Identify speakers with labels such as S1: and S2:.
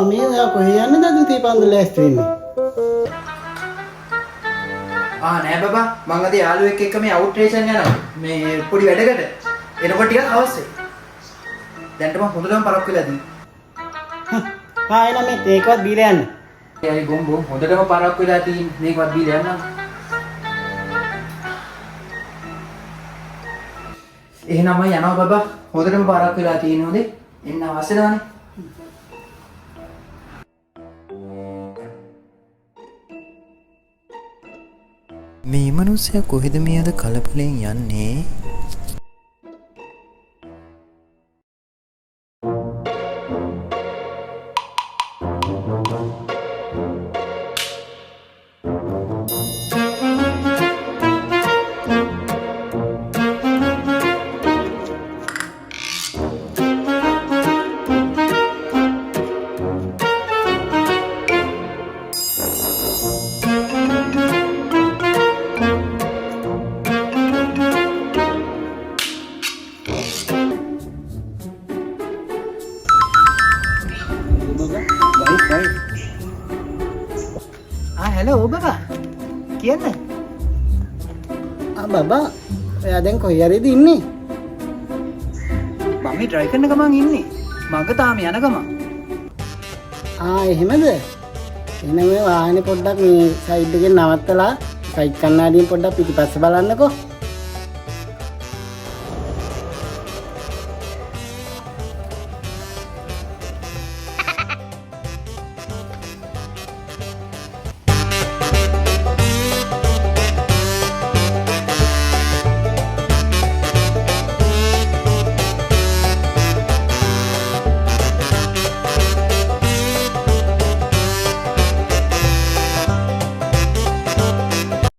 S1: මේ ඔයා කොහේ යන්නද අද දීපන්දල ලෑස්ති වෙන්නේ?
S2: නෑ බබා මං අද යාළුවෙක් එක්ක මේ අවුට්‍රේෂන් යනවා. මේ පොඩි වැඩකට. එනකොට ටිකක් අවශ්‍යයි. දැන්ට මම හොඳටම පරක්කු වෙලා තියෙනවා.
S1: එන මේ ඒකවත් බීලා යන්න.
S2: ඒයි ගොම්බෝ හොඳටම පරක්කු වෙලා තියෙන්නේ. මේකවත් බීලා යන්නම්. එහෙනම් මම යනවා බබා. හොඳටම පරක්කු වෙලා තියෙන හොදේ. එන්න අවශ්‍ය නැවනේ.
S3: මේ මිනිස්සයා කොහෙද මේ අද කලබලෙන් යන්නේ?
S2: hello බබා. කියන්න.
S1: බබා ඔයා දැන් කොහේ හරිද ඉන්නේ?
S2: මම මේ ඩ්‍රයිව් කරන ගමන් ඉන්නේ. මග තාම යන ගමන්.
S1: එහෙමද? එහෙනම් මේ වාහනේ පොඩ්ඩක් මේ සයිඩ් එකෙන් නවත්තලා සයිඩ් කණ්ණාඩියෙන් පොඩ්ඩක් පිටිපස්ස බලන්නකෝ.